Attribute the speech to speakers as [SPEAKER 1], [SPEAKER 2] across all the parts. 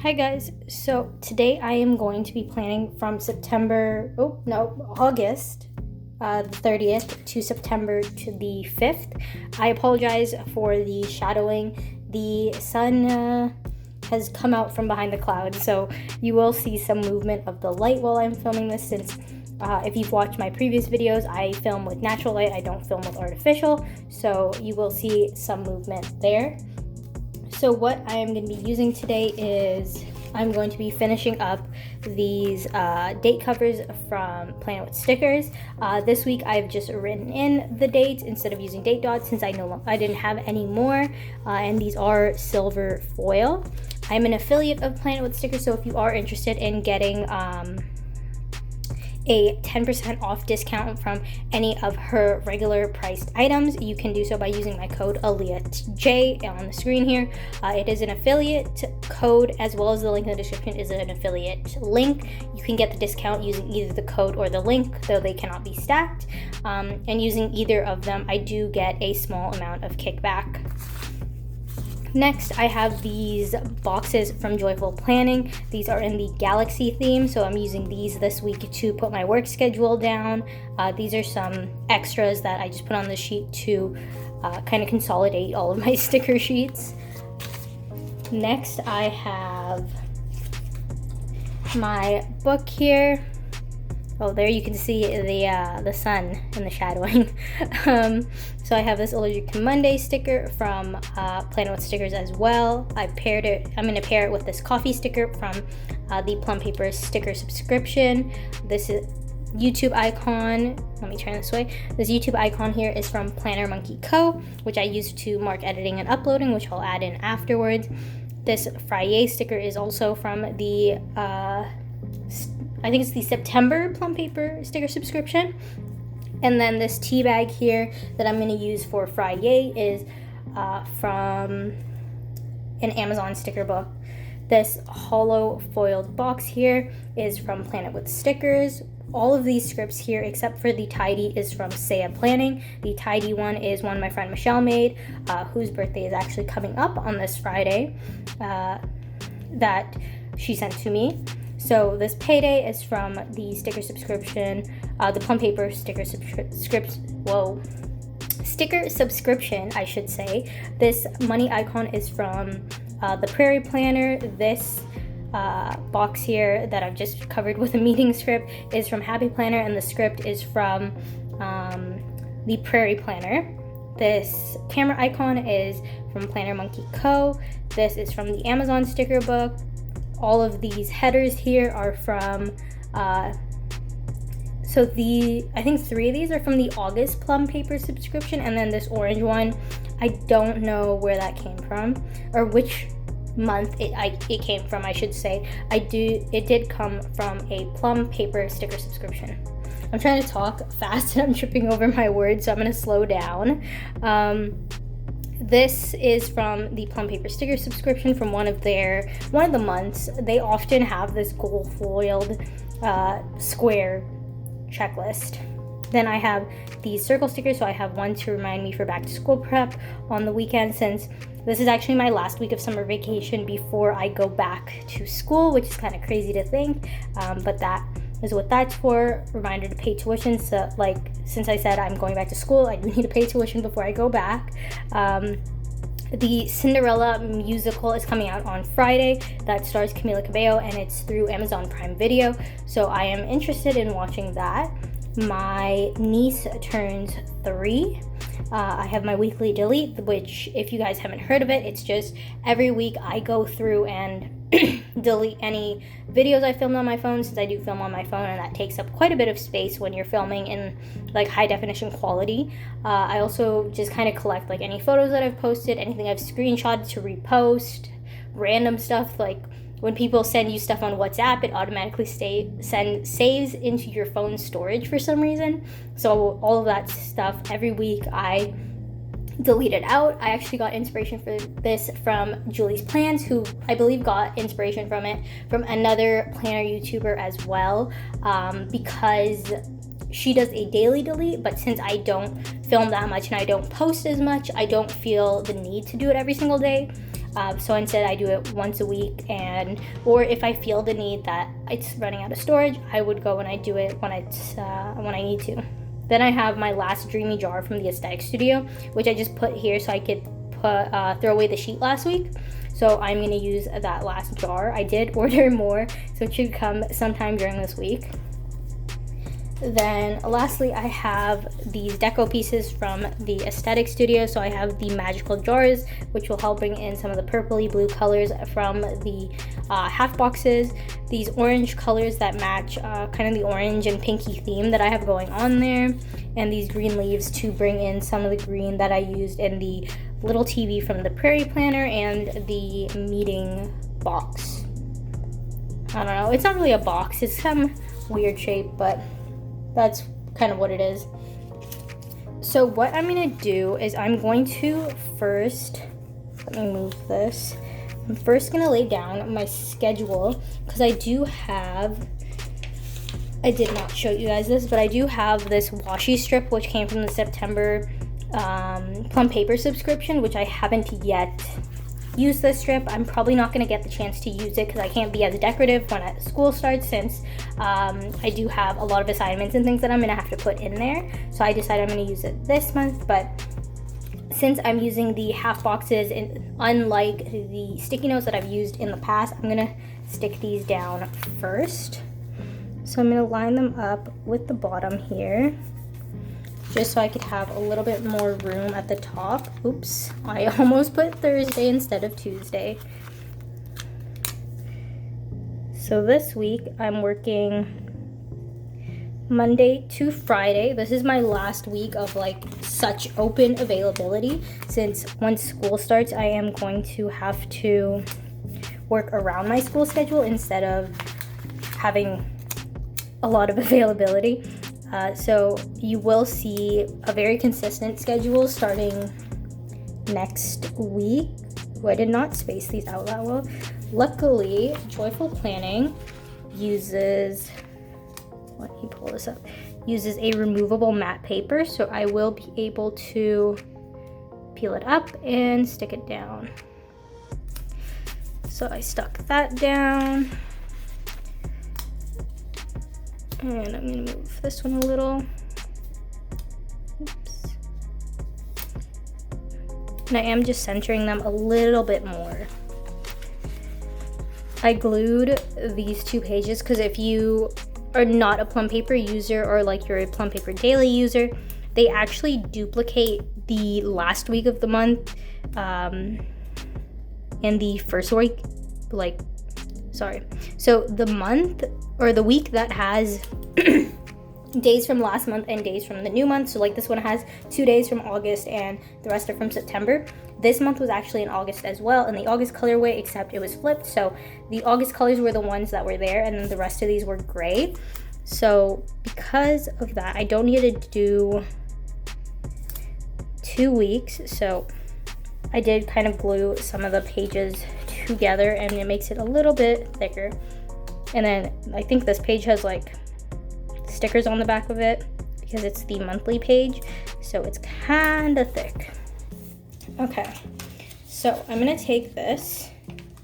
[SPEAKER 1] Hi guys, so today I am going to be planning from August the 30th to September to the 5th. I apologize for the shadowing. The sun has come out from behind the clouds, so you will see some movement of the light while I'm filming this, since if you've watched my previous videos, I film with natural light, I don't film with artificial, so you will see some movement there. So what I am going to be using today is I'm going to be finishing up these date covers from Planet with Stickers. This week I've just written in the dates instead of using date dots, since I didn't have any more, and these are silver foil. I'm an affiliate of Planet with Stickers, so if you are interested in getting a 10% off discount from any of her regular priced items, you can do so by using my code ALIAJ on the screen here. It is an affiliate code, as well as the link in the description is an affiliate link. You can get the discount using either the code or the link, though they cannot be stacked. And using either of them, I do get a small amount of kickback. Next, I have these boxes from Joyful Planning. These are in the Galaxy theme, so I'm using these this week to put my work schedule down. These are some extras that I just put on the sheet to kind of consolidate all of my sticker sheets. Next, I have my book here. Oh, there you can see the sun in the shadowing. So I have this Allergic to Monday sticker from Planet with Stickers as well. I'm going to pair it with this coffee sticker from the Plum Paper sticker subscription. This is YouTube icon. Let me turn this way. This YouTube icon here is from Planner Monkey Co., which I use to mark editing and uploading, which I'll add in afterwards. This Friday sticker is also from the I think it's the September Plum Paper sticker subscription. And then this tea bag here that I'm going to use for Friday is from an Amazon sticker book. This hollow foiled box here is from Planet with Stickers. All of these scripts here, except for the tidy, is from Saya Planning. The tidy one is one my friend Michelle made, whose birthday is actually coming up on this Friday, that she sent to me. So this payday is from the sticker subscription, the Plum Paper sticker subscription, I should say. This money icon is from the Prairie Planner. This box here that I've just covered with a meeting script is from Happy Planner, and the script is from the Prairie Planner. This camera icon is from Planner Monkey Co. This is from the Amazon sticker book. All of these headers here are from, I think 3 of these are from the August Plum Paper subscription, and then this orange one, I don't know where that came from, or which month it came from, I should say. It did come from a Plum Paper sticker subscription. I'm trying to talk fast and I'm tripping over my words, so I'm going to slow down. This is from the Plum Paper sticker subscription from one of the months. They often have this gold foiled square checklist. Then I have these circle stickers, so I have one to remind me for back to school prep on the weekend, since this is actually my last week of summer vacation before I go back to school, which is kind of crazy to think, but that is what that's for. Reminder to pay tuition. So, since I said I'm going back to school, I do need to pay tuition before I go back. The Cinderella musical is coming out on Friday. That stars Camila Cabello, and it's through Amazon Prime Video, so I am interested in watching that. My niece turns 3. I have my weekly delete, which, if you guys haven't heard of it, it's just every week I go through and delete any videos I filmed on my phone, since I do film on my phone, and that takes up quite a bit of space when you're filming in high definition quality. I also just kind of collect any photos that I've posted, anything I've screenshotted to repost, random stuff. When people send you stuff on WhatsApp, it automatically saves into your phone storage for some reason. So all of that stuff, every week I delete it out. I actually got inspiration for this from Julie's Plans, who I believe got inspiration from it from another planner YouTuber as well, because she does a daily delete, but since I don't film that much and I don't post as much, I don't feel the need to do it every single day. So instead I do it once a week, or if I feel the need that it's running out of storage, I would go and I do it when I need to. Then I have my last Dreamy jar from the Aesthetic Studio, which I just put here so I could throw away the sheet last week. So I'm going to use that last jar. I did order more, so it should come sometime during this week. Then lastly, I have these deco pieces from the Aesthetic Studio. So I have the magical jars, which will help bring in some of the purpley blue colors from the half boxes. These orange colors that match kind of the orange and pinky theme that I have going on there. And these green leaves to bring in some of the green that I used in the little TV from the Prairie Planner and the meeting box. I don't know, it's not really a box, it's some weird shape, but that's kind of what it is. So what I'm going to do is I'm going to first, let me move this. I'm first going to lay down my schedule because I did not show you guys this, but I do have this washi strip which came from the September Plum paper subscription, which I haven't yet used this strip. I'm probably not going to get the chance to use it because I can't be as decorative when school starts, since I do have a lot of assignments and things that I'm going to have to put in there. So I decided I'm going to use it this month, but since I'm using the half boxes, and unlike the sticky notes that I've used in the past, I'm going to stick these down first. So I'm going to line them up with the bottom here, just so I could have a little bit more room at the top. Oops, I almost put Thursday instead of Tuesday. So this week I'm working Monday to Friday. This is my last week of like such open availability, since once school starts I am going to have to work around my school schedule instead of having a lot of availability. So you will see a very consistent schedule starting next week. I did not space these out that well. Luckily, Joyful Planning uses, let me pull this up, uses a removable matte paper, so I will be able to peel it up and stick it down. So I stuck that down. And I'm going to move this one a little. Oops. And I am just centering them a little bit more. I glued these two pages because if you are not a Plum paper user, or like you're a Plum paper daily user, they actually duplicate the last week of the month and the first week, so the month or the week that has days from last month and days from the new month. So like this one has 2 days from August and the rest are from September. This month was actually in August as well, in the August colorway, except it was flipped. So the August colors were the ones that were there, and then the rest of these were gray. So because of that, I don't need to do 2 weeks. So I did kind of glue some of the pages together, and it makes it a little bit thicker. And then I think this page has like stickers on the back of it because it's the monthly page, so it's kind of thick. Okay, so I'm gonna take this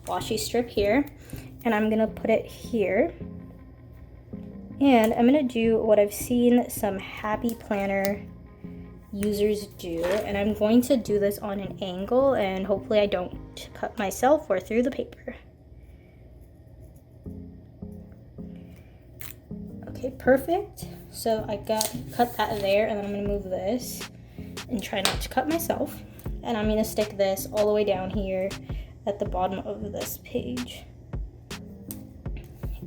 [SPEAKER 1] washi strip here and I'm gonna put it here, and I'm gonna do what I've seen some Happy Planner users do, and I'm going to do this on an angle, and hopefully I don't cut myself or through the paper. Okay, perfect. So I cut that there, and then I'm gonna move this and try not to cut myself. And I'm gonna stick this all the way down here at the bottom of this page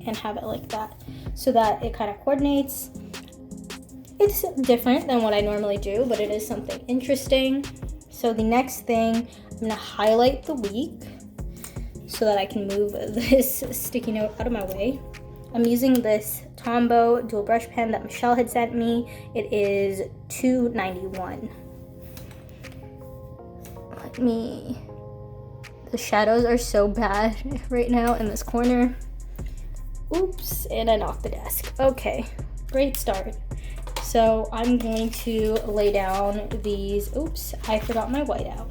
[SPEAKER 1] and have it like that, so that it kind of coordinates. It's different than what I normally do, but it is something interesting. So the next thing, I'm gonna highlight the week so that I can move this sticky note out of my way. I'm using this Tombow dual brush pen that Michelle had sent me. It is $2.91. The shadows are so bad right now in this corner. Oops, and I knocked the desk. Okay, great start. So I'm going to lay down these, oops, I forgot my whiteout.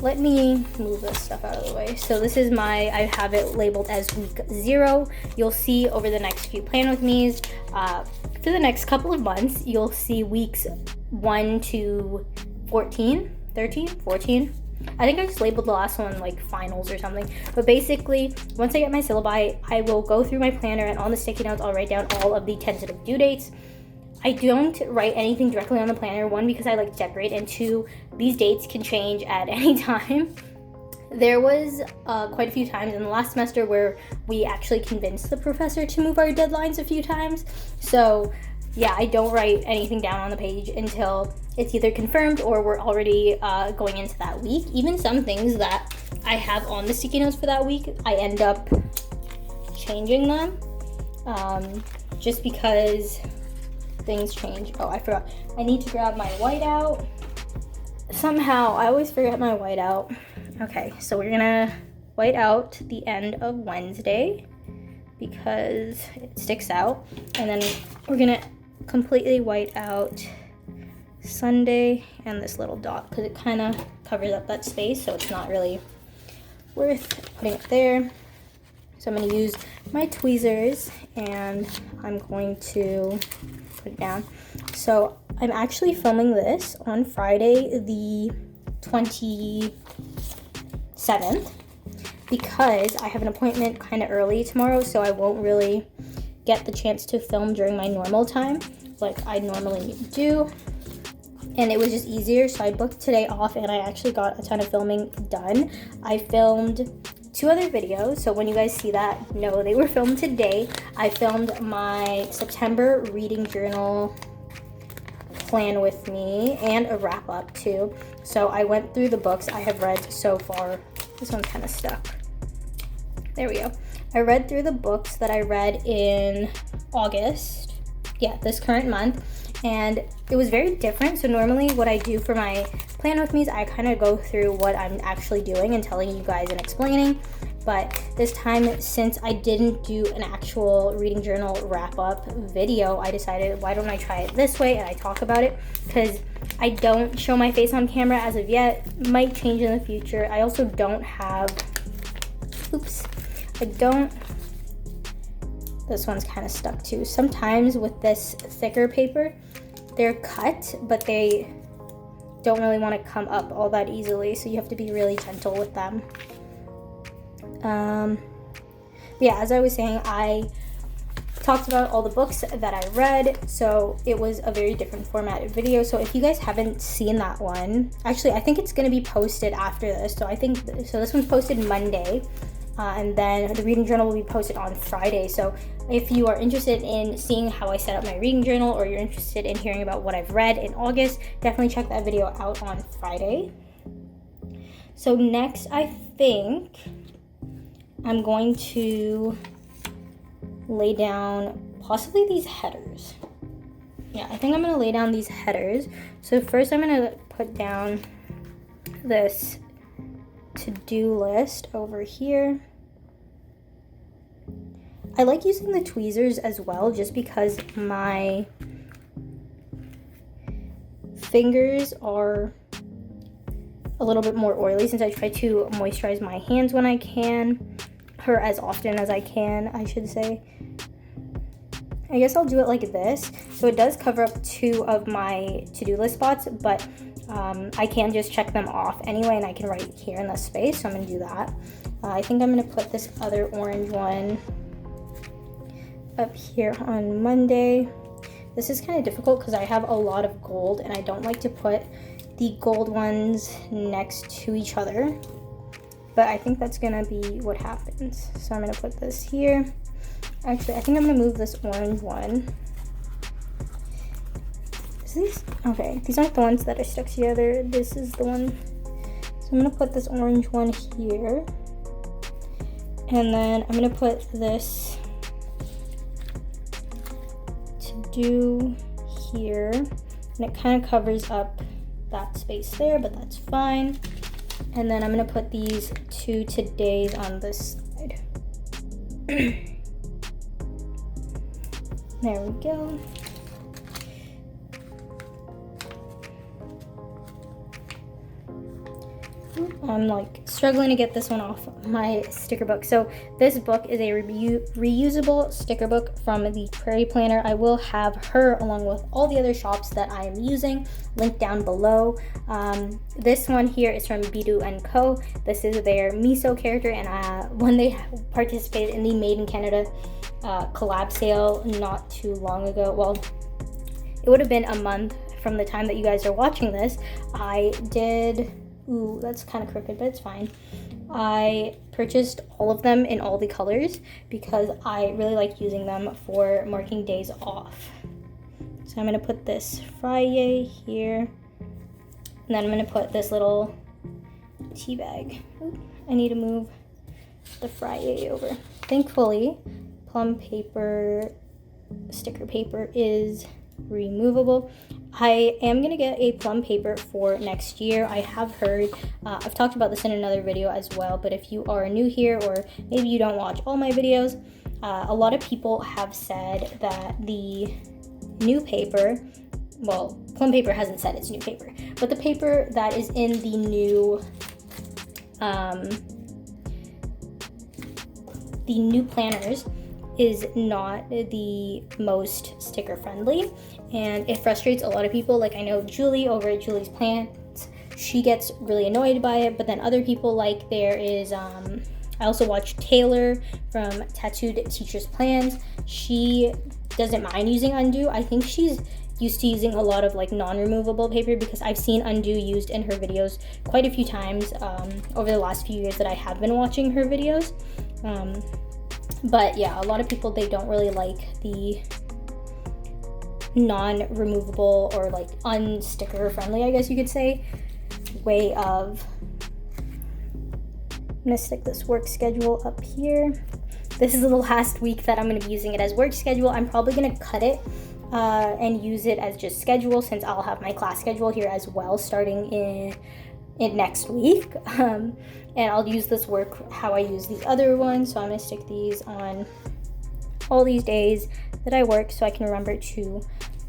[SPEAKER 1] let me move this stuff out of the way. So this is I have it labeled as week 0. You'll see over the next few Plan With Me's, for the next couple of months, you'll see weeks 1 to 14, 13, 14. I think I just labeled the last one like finals or something. But basically, once I get my syllabi, I will go through my planner, and on the sticky notes, I'll write down all of the tentative due dates. I don't write anything directly on the planner, 1, because I like to decorate, and 2, these dates can change at any time. There was quite a few times in the last semester where we actually convinced the professor to move our deadlines a few times. So yeah, I don't write anything down on the page until it's either confirmed or we're already going into that week. Even some things that I have on the sticky notes for that week, I end up changing them just because things change. Oh, I forgot. I need to grab my whiteout. Somehow, I always forget my whiteout. Okay, so we're gonna white out the end of Wednesday because it sticks out. And then we're gonna completely white out Sunday and this little dot because it kind of covers up that space, so it's not really worth putting it there. So I'm going to use my tweezers and I'm going to put it down. So I'm actually filming this on Friday the 27th because I have an appointment kind of early tomorrow, so I won't really get the chance to film during my normal time like I normally do, and it was just easier, so I booked today off and I actually got a ton of filming done. I filmed 2 other videos, so when you guys see that, no, they were filmed today. I filmed my September reading journal plan with me and a wrap up too. So I went through the books I have read so far. This one's kind of stuck. There we go. I read through the books that I read in August. Yeah, this current month. And it was very different. So normally what I do for my Plan With Me is I kind of go through what I'm actually doing and telling you guys and explaining. But this time, since I didn't do an actual reading journal wrap-up video, I decided, why don't I try it this way and I talk about it? Because I don't show my face on camera as of yet. Might change in the future. I also don't have... Oops. This one's kind of stuck too. Sometimes with this thicker paper, they're cut, but they don't really want to come up all that easily, so you have to be really gentle with them. Yeah, as I was saying, I talked about all the books that I read, so it was a very different formatted video. So if you guys haven't seen that one, actually I think it's going to be posted after this. So this one's posted Monday. And then the reading journal will be posted on Friday. So if you are interested in seeing how I set up my reading journal, or you're interested in hearing about what I've read in August, definitely check that video out on Friday. So next, I think I'm going to lay down possibly these headers. Yeah, I think I'm going to lay down these headers. So first I'm going to put down this to-do list over here. I like using the tweezers as well, just because my fingers are a little bit more oily, since I try to moisturize my hands when I can, or as often as I can, I should say. I guess I'll do it like this. So it does cover up 2 of my to-do list spots, but I can just check them off anyway, and I can write here in the space, so I'm going to do that. I think I'm going to put this other orange one up here on Monday. This is kind of difficult because I have a lot of gold, and I don't like to put the gold ones next to each other, but I think that's going to be what happens. So I'm going to put this here. Actually, I think I'm going to move this orange one. Okay, these aren't the ones that are stuck together. This is the one. So I'm going to put this orange one here. And then I'm going to put this to do here. And it kind of covers up that space there, but that's fine. And then I'm going to put these 2 todays on this side. There we go. I'm like struggling to get this one off my sticker book. So this book is a reusable sticker book from the Prairie Planner. I will have her along with all the other shops that I am using linked down below. This one here is from Bidu & Co. This is their miso character, and when they participated in the Made in Canada collab sale not too long ago, well, it would have been a month from the time that you guys are watching this, I did, ooh, that's kind of crooked, but it's fine. I purchased all of them in all the colors because I really like using them for marking days off. So I'm gonna put this Friday here, and then I'm gonna put this little tea bag. Ooh, I need to move the Friday over. Thankfully, Plum paper, sticker paper is removable. I am gonna get a Plum paper for next year. I have heard, I've talked about this in another video as well, but if you are new here or maybe you don't watch all my videos, a lot of people have said that the new paper, well, Plum paper hasn't said it's new paper, but the paper that is in the new planners is not the most sticker friendly, and it frustrates a lot of people. Like I know Julie over at Julie's Plants, she gets really annoyed by it, but then other people, like there is I also watch Taylor from Tattooed Teacher's Plans. She doesn't mind using Undo. I think she's used to using a lot of like non-removable paper because I've seen Undo used in her videos quite a few times over the last few years that I have been watching her videos. But yeah, a lot of people, they don't really like the non-removable or like unsticker friendly, I guess you could say, way of. I'm gonna stick this work schedule up here. This is the last week that I'm gonna be using it as work schedule. I'm probably gonna cut it and use it as just schedule, since I'll have my class schedule here as well starting in next week. And I'll use this work how I use the other one. So I'm gonna stick these on all these days that I work so I can remember to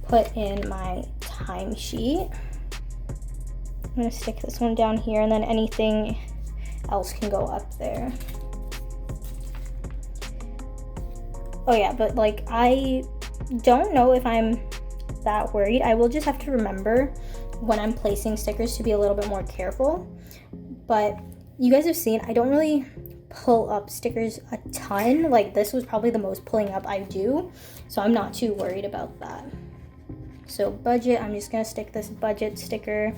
[SPEAKER 1] put in my timesheet. I'm gonna stick this one down here, and then anything else can go up there. Oh yeah, but like I don't know if I'm that worried. I will just have to remember when I'm placing stickers to be a little bit more careful. But you guys have seen, I don't really pull up stickers a ton. Like this was probably the most pulling up I do, so I'm not too worried about that. So budget, I'm just gonna stick this budget sticker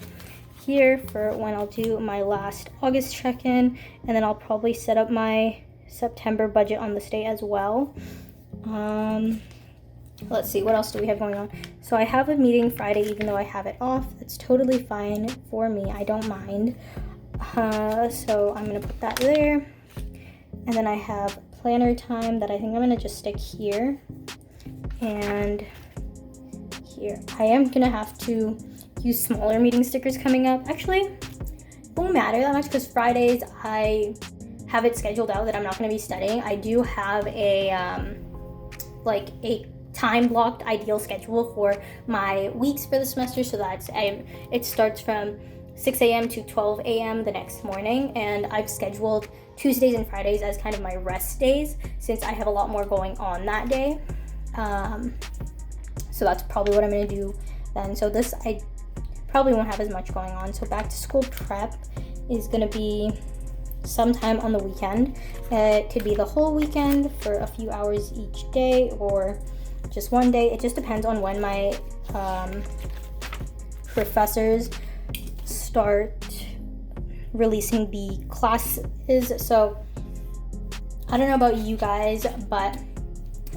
[SPEAKER 1] here for when I'll do my last August check-in, and then I'll probably set up my September budget on this day as well. Let's see, what else do we have going on? So I have a meeting Friday, even though I have it off. That's totally fine for me. I don't mind. So I'm gonna put that there. And then I have planner time that I think I'm gonna just stick here and here. I am gonna have to use smaller meeting stickers coming up. Actually, it won't matter that much because Fridays I have it scheduled out that I'm not gonna be studying. I do have a like a time blocked ideal schedule for my weeks for the semester, so that's it starts from 6 a.m. to 12 a.m. the next morning, and I've scheduled Tuesdays and Fridays as kind of my rest days since I have a lot more going on that day. So that's probably what I'm going to do then. So this, I probably won't have as much going on. So back to school prep is going to be sometime on the weekend. It could be the whole weekend for a few hours each day, or just one day. It just depends on when my professors start releasing the classes. So I don't know about you guys, but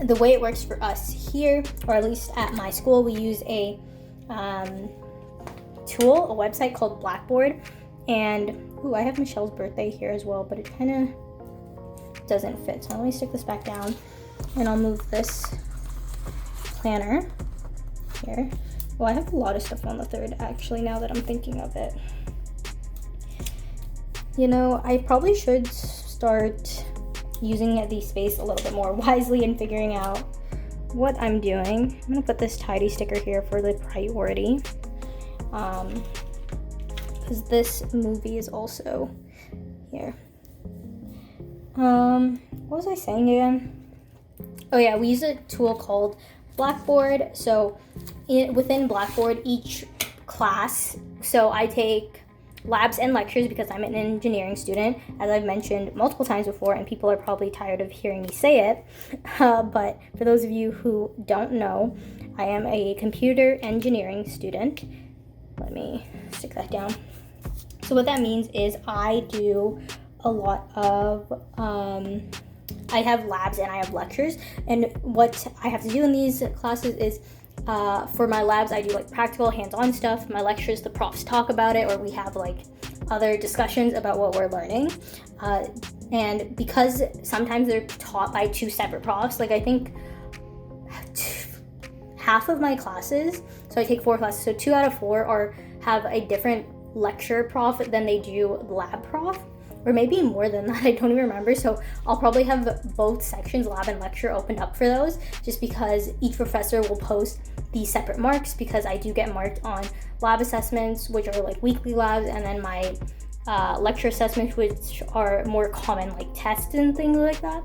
[SPEAKER 1] the way it works for us here, or at least at my school, we use a tool, a website called Blackboard. And ooh, I have Michelle's birthday here as well, but it kind of doesn't fit. So let me stick this back down, and I'll move this planner here. Well, I have a lot of stuff on the 3rd actually, now that I'm thinking of it. You know, I probably should start using the space a little bit more wisely and figuring out what I'm doing. I'm gonna put this tidy sticker here for the priority. because this movie is also here. What was I saying again? Oh yeah, we use a tool called Blackboard. So within Blackboard, each class, so I take labs and lectures because I'm an engineering student, as I've mentioned multiple times before, and people are probably tired of hearing me say it. But for those of you who don't know, I am a computer engineering student. Let me stick that down. So what that means is I do a lot of, I have labs and I have lectures, and what I have to do in these classes is for my labs, I do like practical hands-on stuff. My lectures, the profs talk about it, or we have like other discussions about what we're learning. And because sometimes they're taught by two separate profs, like I think half of my classes, so I take 4 classes, so 2 out of 4 have a different lecture prof than they do lab prof, or maybe more than that, I don't even remember. So I'll probably have both sections, lab and lecture, opened up for those, just because each professor will post these separate marks, because I do get marked on lab assessments, which are like weekly labs, and then my lecture assessments, which are more common, like tests and things like that.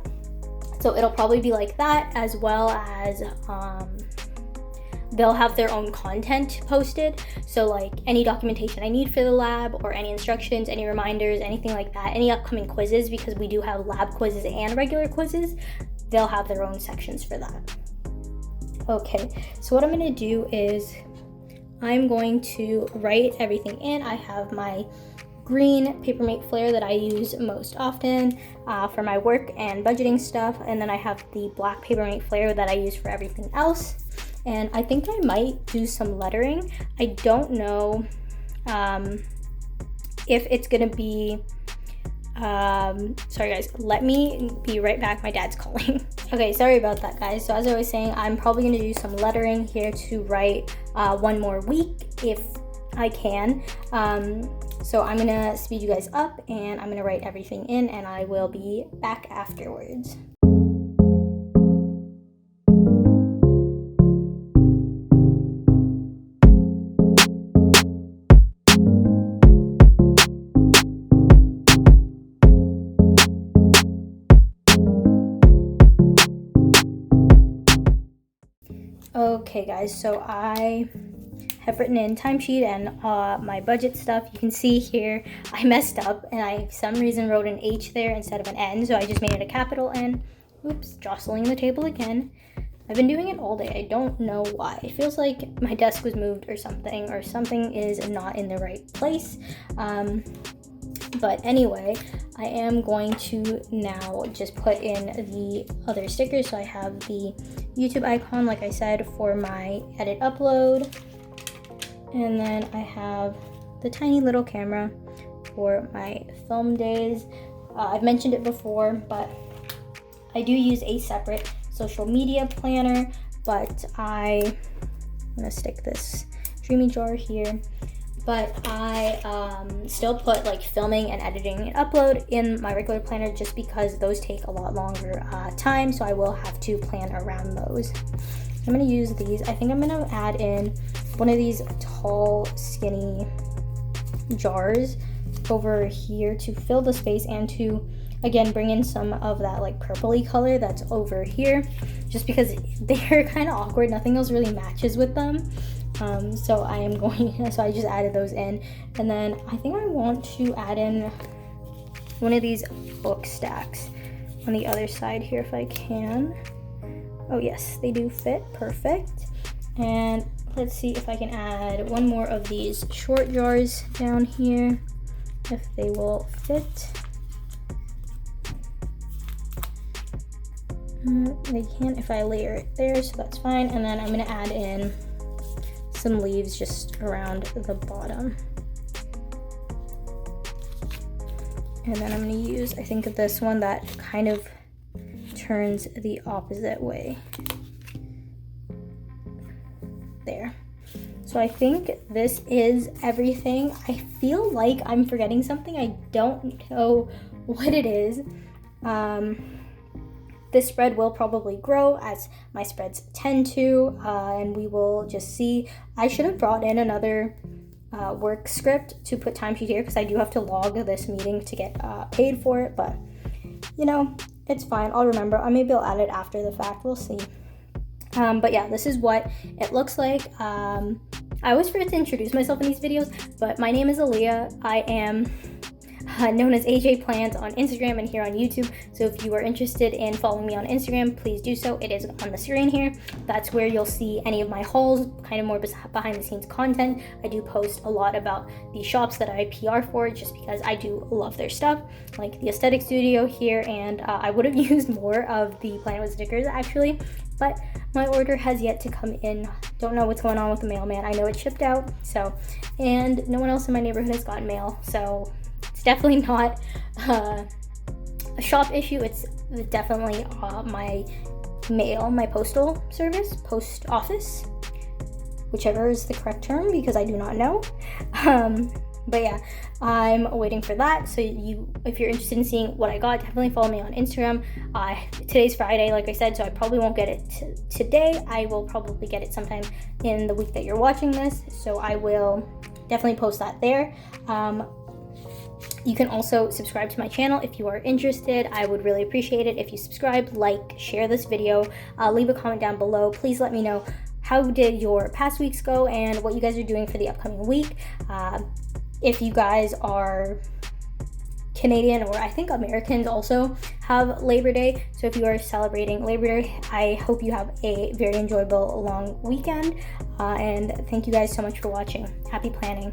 [SPEAKER 1] So it'll probably be like that, as well as they'll have their own content posted. So like any documentation I need for the lab, or any instructions, any reminders, anything like that, any upcoming quizzes, because we do have lab quizzes and regular quizzes, they'll have their own sections for that. Okay, so what I'm going to do is I'm going to write everything in. I have my green Papermate Flare that I use most often for my work and budgeting stuff, and then I have the black Papermate Flare that I use for everything else. And I think I might do some lettering. I don't know if it's gonna be, sorry guys, let me be right back, my dad's calling. Okay, sorry about that guys. So as I was saying, I'm probably gonna do some lettering here to write one more week if I can. So I'm gonna speed you guys up, and I'm gonna write everything in, and I will be back afterwards. Okay guys, so I have written in timesheet and my budget stuff. You can see here I messed up, and I for some reason wrote an H there instead of an N, so I just made it a capital N. Oops, jostling the table again. I've been doing it all day. I don't know why. It feels like my desk was moved or something is not in the right place. But anyway, I am going to now just put in the other stickers. So I have the YouTube icon, like I said, for my edit upload. And then I have the tiny little camera for my film days. I've mentioned it before, but I do use a separate social media planner, but I'm gonna stick this dreamy jar here. But I still put like filming and editing and upload in my regular planner, just because those take a lot longer time, so I will have to plan around those. I'm gonna use these. I think I'm gonna add in one of these tall, skinny jars over here to fill the space, and to again bring in some of that like purpley color that's over here, just because they're kind of awkward. Nothing else really matches with them. So I just added those in, and then I think I want to add in one of these book stacks on the other side here if I can. Oh yes, they do fit perfect. And let's see if I can add one more of these short jars down here, if they will fit. They can if I layer it there, so that's fine. And then I'm gonna add in some leaves just around the bottom. And then I'm gonna use, I think, this one that kind of turns the opposite way. There. So I think this is everything. I feel like I'm forgetting something. I don't know what it is. This spread will probably grow as my spreads tend to, and we will just see. I should have brought in another work script to put timesheet here because I do have to log this meeting to get paid for it, but you know, it's fine. I'll remember. Maybe I'll add it after the fact. We'll see. But yeah, this is what it looks like. I always forget to introduce myself in these videos, but my name is Aaliyah. I am known as AJ Plans on Instagram and here on YouTube. So if you are interested in following me on Instagram, please do so. It is on the screen here. That's where you'll see any of my hauls, kind of more behind the scenes content. I do post a lot about the shops that I PR for just because I do love their stuff, like the Aesthetic Studio here, and I would have used more of the Planet with Stickers actually, but my order has yet to come in. Don't know what's going on with the mailman. I know it shipped out, so, and no one else in my neighborhood has gotten mail, so it's definitely not a shop issue. It's definitely my mail, my postal service, post office, whichever is the correct term because I do not know. But yeah, I'm waiting for that. So if you're interested in seeing what I got, definitely follow me on Instagram. Today's Friday, like I said, so I probably won't get it today. I will probably get it sometime in the week that you're watching this. So I will definitely post that there. You can also subscribe to my channel if you are interested. I would really appreciate it if you subscribe, like, share this video, leave a comment down below. Please let me know how did your past weeks go and what you guys are doing for the upcoming week. If you guys are Canadian, or I think Americans also have Labor Day. So if you are celebrating Labor Day, I hope you have a very enjoyable long weekend. And thank you guys so much for watching. Happy planning.